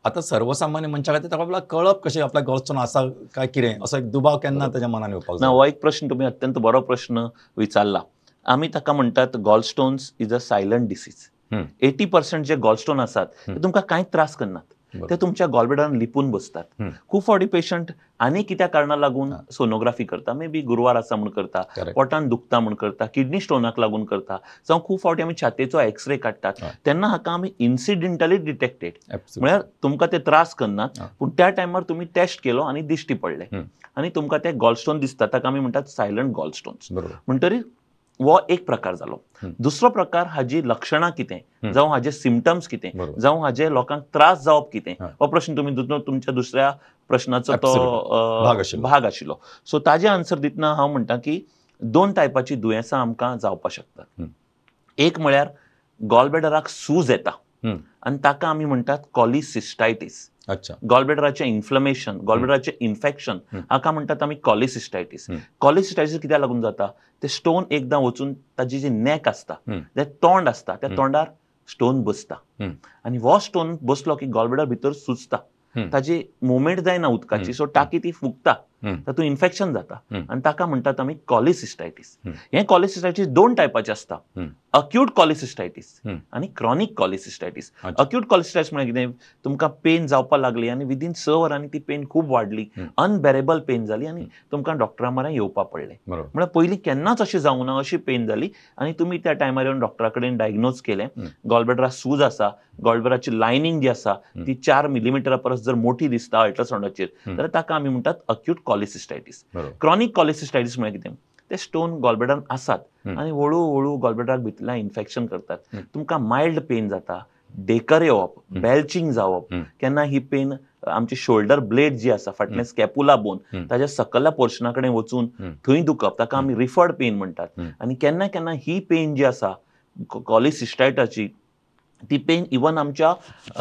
आता सर्वसामान्य मनशा खातीर ताका आपल्याक कळप कशें आपल्याक गॉलस्टोन आसा काय कितें असो एक दुबाव केन्ना ताच्या मनान येवपाक ना जाय? हो एक प्रश्न तुम्ही अत्यंत बरो प्रश्न विचारला. आम्ही ताका म्हणटात गॉलस्टोन्स इज अ सायलंट डिसीज. 80% जे गॉलस्टोन असतात ते तुमकां कांयच त्रास करनात. ते तुमच्या गॉलब्लॅडरान लिपून बसतात. खूब फावटी पेशंट आनी कित्या कारणां लागून सोनोग्राफी करता, मे बी गुरवार आसा म्हूण करता, पोटान दुखता म्हूण करता, किडनी स्टोनाक लागून करता, जावं खूब फावटी आमी छातयेचो एक्सरे काडटात, तेन्ना हाका आमी इन्सिडेंटली डिटेक्टेड म्हळ्यार तुमकां ते त्रास करनात, पूण त्या टायमार तुमी टेस्ट केलो आनी दिश्टी पडले आनी तुमकां ते गॉलस्टोन दिसता, ताका आमी म्हणटात सायलंट गॉलस्टोन्स. म्हणटरीर हो एक प्रकार जालो. दुसरो प्रकार हाजी लक्षणां कितें, जावं हाजे सिम्पटम्स कितें, जावं हाजे लोकांक त्रास जावप कितें, हो प्रश्न तुमी तुमच्या दुसऱ्या प्रश्नाचो तो भाग आशिल्लो. सो ताजे आन्सर दितना हांव म्हणटा की 2 टायपाची दुयेंसां आमकां जावपाक शकतात. एक म्हळ्यार गॉलब्लॅडराक सूज येता आनी ताका आमी म्हणटात कॉलिसिस्टायटीस. गॉलब्लॅडराचें इन्फ्लमेशन, गॉलब्लॅडराचें इन्फेक्शन हाका म्हणटात आमी कॉलिसिस्टायटीस. कॉलिसिस्टायटीस कित्याक लागून जाता, ते स्टोन एकदां वचून ताजी जी नॅक आसता, जे तोंड आसता, त्या तोंडार स्टोन बसता आनी हो स्टोन बसलो की गॉलब्लॅडर भितर सुजता, ताजी मुवमेंट जायना उदकाची, सो टाकी ती फुगता, तातूंत इन्फेक्शन जाता आनी ताका म्हणटात आमी कॉलिसिस्टायटीस. हे कॉलिसिस्टायटीस 2 टायपाचे आसता, अक्यूट कॉलिसिस्टायटीस आनी क्रॉनिक कॉलिसिस्टायटीस. अक्यूट कॉलिसिस्टायटीस म्हळ्यार कितें, तुमकां पेन जावपाक लागली आनी विदीन 6 वरांनी ती पेन खूब वाडली, अनबेरेबल पेन जाली आनी तुमकां डॉक्टरा म्हऱ्यान येवपाक पडलें. म्हळ्यार पयलीं केन्नाच अशें जावं ना, अशी पेन जाली आनी तुमी त्या टायमार येवन डॉक्टरा कडेन डायग्नोज केलें, गॉलब्लॅडराक सूज आसा, गॉलब्लॅडराची लायनींग जी आसा ती 4 मिलीमिटरा परस जर मोठी दिसता अल्ट्रासाउंडाचेर, जाल्यार ताका आमी म्हणटात अक्यूट कॉलिसिस्टायटीस. क्रॉनिक कॉलिसिस्टायटीस म्हळ्यार कितें, ते स्टोन गॉलब्लॅडरान आसात आनी हळू हळू गॉलब्लॅडराक भितरल्यान इन्फेक्शन करतात. तुमकां मायल्ड पेन जाता, डेकर येवप, बेल्चिंग जावप, केन्ना ही पेन आमची शोल्डर ब्लेड जी आसा, फाटल्यान स्कॅपुला बोन, ताच्या सकयल्या पोर्शना कडेन वचून थंय दुखप, ताका आमी रिफर्ड पेन म्हणटात. आनी केन्ना केन्ना ही पेन जी आसा कॉलिसिस्टायटाची, ती पेन इवन आमच्या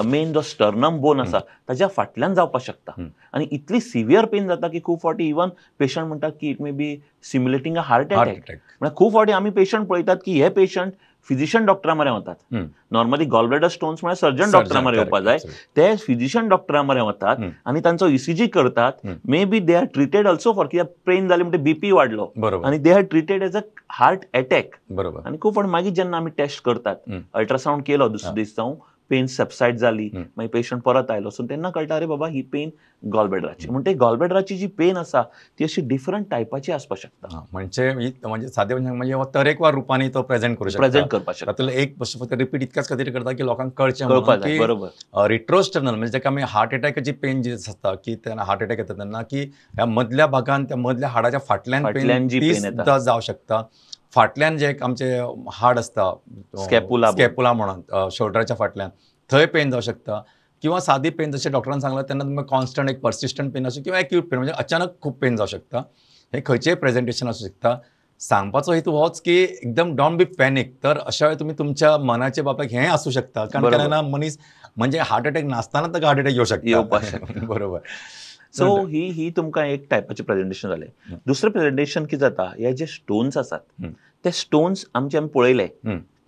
मेन जो स्टर्नम बोन आसा ताच्या फाटल्यान जावपाक शकता आनी इतली सिवियर पेन जाता की खूब फावटी इवन पेशंट म्हणटात की it may be simulating a heart attack. म्हळ्यार खूब फावटी आमी पेशंट पळयतात की हे पेशंट फिजिशियन डॉक्टरा म्हऱ्यान वतात. नॉर्मली गॉलब्लॅडर स्टोन्स म्हळ्यार सर्जन डॉक्टरा म्हऱ्यान येवपाक जाय, ते फिजिशियन डॉक्टरा म्हऱ्यान वतात आनी तांचो ECG करतात. May be they are treated also for, कित्याक पेन जाली म्हणटा BP वाडलो आनी they are treated as a heart attack. आनी खूब फावटी मागीर जेन्ना आमी टेस्ट करतात, अल्ट्रासाउंड केलो दुसरे दीस जावन पेन सबसायड जाली, मागीर पेशंट परत आयलो, सो तेन्ना कळटा अरे बाबा ही पेन गॉलब्लॅडराची. म्हणटा गॉलब्लॅडराची जी पेन आसा ती अशी डिफरंट टायपाची आसपाक शकता. म्हणजे सादे म्हणजे तरेकवार रुपांनी तो प्रेझेंट करूं शकता. प्रेझेंट करपाक शकता. तातूंतलो एक फक्त रिपीट इतक्याच खातीर करता की लोकांक कळचें कळपाक जाय. बरोबर. रिट्रोस्टर्नल म्हणजे जाका आमी हार्ट अटॅकाची पेन जी आसता की तेन्ना हार्ट अटॅक येता तेन्ना की ह्या मदल्या भागान, त्या मदल्या हाडाच्या फाटल्यान जी ती पेन येता, सुद्दां जावं शकता. फाटल्यान जे आमचे हाड आसता, स्कॅपुला म्हणून शोल्डराच्या फाटल्यान, थंय पेन जावं शकता. किंवा सादी पेन जशें डॉक्टरान सांगलां तेन्ना तुमकां कॉन्स्टंट एक पर्सिस्टंट पेन आसूं किंवा एक्यूट पेन म्हणजे अचानक खूब पेन जावं शकता. हे खंयचेय प्रेझेंटेशन आसूं शकता. सांगपाचो हेतू होच की एकदम डोंट बी पॅनीक. तर अशा वेळी तुमी तुमच्या मनाचे बाबतींत हें आसूं शकता, कारण केन्ना मनीस म्हणजे हार्ट अटॅक नासतना ताका हार्ट अटॅक येवपाक शकता. बरोबर. सो ही तुमकां एक टायपाचें प्रेझेंटेशन जालें. दुसरें प्रेझेंटेशन कितें जाता, हे जे स्टोन्स आसात ते स्टोन्स आमी पळयले,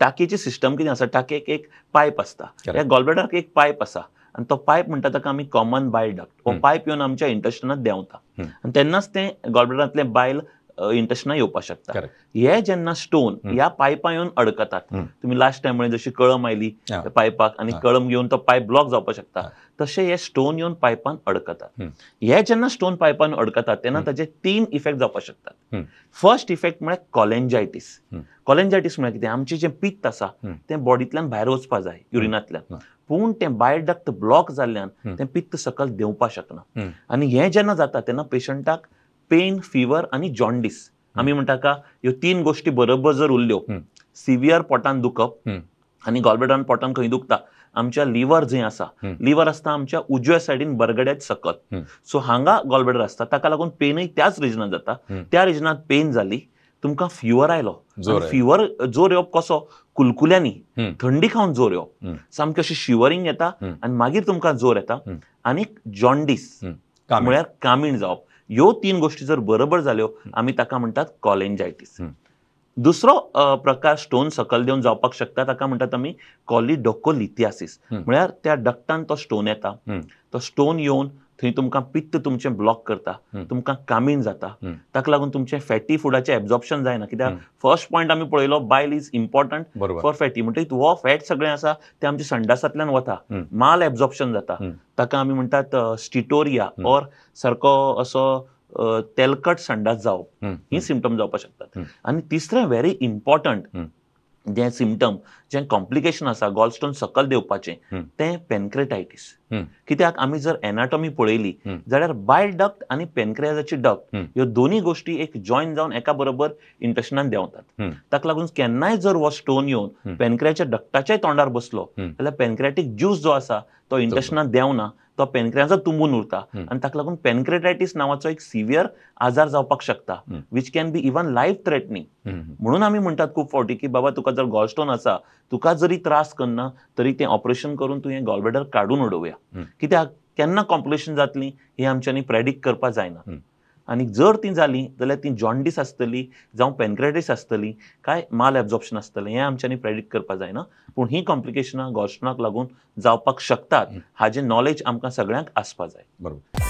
टाकीची सिस्टम कितें आसा, टाकयेक एक पायप आसता, ह्या गॉलब्लॅडराक एक पायप आसा आनी तो पायप म्हणटा ताका आमी कॉमन बायल डक्ट. हो पायप येवन आमच्या इंटेस्टिनांत देंवता आनी तेन्नाच तें गॉलब्लॅडरांतलें बायल इंटेस्टिनांत येवपाक शकता. हे जेन्ना स्टोन ह्या पायपां येवन अडकतात, तुमी लास्ट टायम म्हळें जशी कळम आयली पायपाक आनी कळम घेवन तो पायप ब्लॉक जावपाक शकता, तशें हे स्टोन येवन पायपान अडकतात. हे जेन्ना स्टोन पायपान अडकतात तेन्ना ताचे 3 इफेक्ट जावपाक शकतात. फर्स्ट इफेक्ट म्हळ्यार कॉलेंजायटीस. कॉलेंजायटीस म्हळ्यार कितें, आमचें जें पित्त आसा तें बॉडींतल्यान भायर वचपाक जाय युरिनांतल्यान, पूण तें बायल डक्ट ब्लॉक जाल्ल्यान तें पित्त सकयल देंवपाक शकना. आनी हें जेन्ना जाता तेन्ना पेशंटाक पेन, फिवर आनी जॉन्डिस, आमी म्हणटा का ह्यो 3 गोश्टी बरोबर जर उरल्यो, सिवियर पोटान दुखप आनी गॉलब्लॅडरान पोटान खंय दुखता, आमच्या लिव्हर जंय आसा, लिव्हर आसता आमच्या उजव्या सायडीन बरगड्याच सकयल, सो हांगा गॉलब्लॅडर आसता, ताका लागून पेनूय त्याच रिजनांत जाता. त्या रिजनांत पेन जाली, तुमकां फिवर आयलो, फिवर जोर येवप कसो, कुलकुल्यांनी, थंडी खावन जोर येवप, सामकें अशें शिवरींग येता आनी मागीर तुमकां जोर येता. आनी जॉन्डिस म्हळ्यार कामीण जावप. ह्यो 3 गोश्टी जर बरोबर जाल्यो आमी ताका म्हणटात कॉलेंजायटीस. दुसरो प्रकार स्टोन सकल देऊन जावपाक शकता ताका म्हणटात आमी कॉलिडोकोलिथियासिस. म्हळ्यार त्या डक्टान तो स्टोन येता, तो स्टोन येवन थंय तुमकां पित्त तुमचें ब्लॉक करता, तुमकां कामीण जाता, ताका लागून तुमचें फॅटी फुडाचें एब्झॉर्प्शन जायना. कित्याक फर्स्ट पॉयंट आमी पळयलो, बायल इज इम्पॉर्टंट फॉर फॅटी. म्हणटकीर हो फॅट सगळें आसा तें आमच्या संडासांतल्यान वता, माल एब्झॉर्प्शन जाता, ताका आमी म्हणटात स्टिटोरिया ऑर सारको असो तेलकट संडास जावप, ही सिम्पटम जावपाक शकतात. आनी तिसरें व्हेरी इम्पॉर्टंट जें सिम्पटम, जें कॉम्प्लिकेशन आसा गॉलस्टोन सकल देवपाचें, तें पेनक्रेटायटीस. कित्याक आमी जर एनाटॉमी पळयली जाल्यार बायल डक्ट आनी पेनक्रियाजाची डक्ट ह्यो दोनी गोश्टी एक जॉयन जावन एका बरोबर इंटेस्टिनान देंवतात. ताका लागून केन्नाय जर हो स्टोन येवन पेनक्रियाच्या डक्टाच्या तोंडार बसलो जाल्यार पेनक्रियाटीक ज्यूस जो आसा तो इंटेस्टिनान देंवना, तो पेनक्रियाजा तुंबून उरता आनी ताका लागून पेनक्रेटायटीस नांवाचो एक सिवियर आजार जावपाक शकता, which can be even life threatening. म्हणून आमी म्हणटात खूब फावटी की बाबा तुका जर गॉलस्टोन आसा, तुका जरी त्रास करना तरी तें ऑपरेशन करून तुवें गॉलब्लॅडर काडून उडोवया. कित्याक केन्ना कॉम्प्लिकेशन जातली हें आमच्यांनी प्रेडिक्ट करपाक जायना. आनी जर ती जाली जाल्यार ती जॉन्डिस आसतली, जावं पेनक्रेटायटीस आसतली, काय माल एब्झॉर्प्शन आसतलें, हें आमच्यांनी प्रेडिक्ट करपाक जायना. पूण ही कॉम्प्लिकेशनां गॉलस्टोनाक लागून जावपाक शकतात हाजें नॉलेज आमकां सगळ्यांक आसपाक जाय. बरोबर.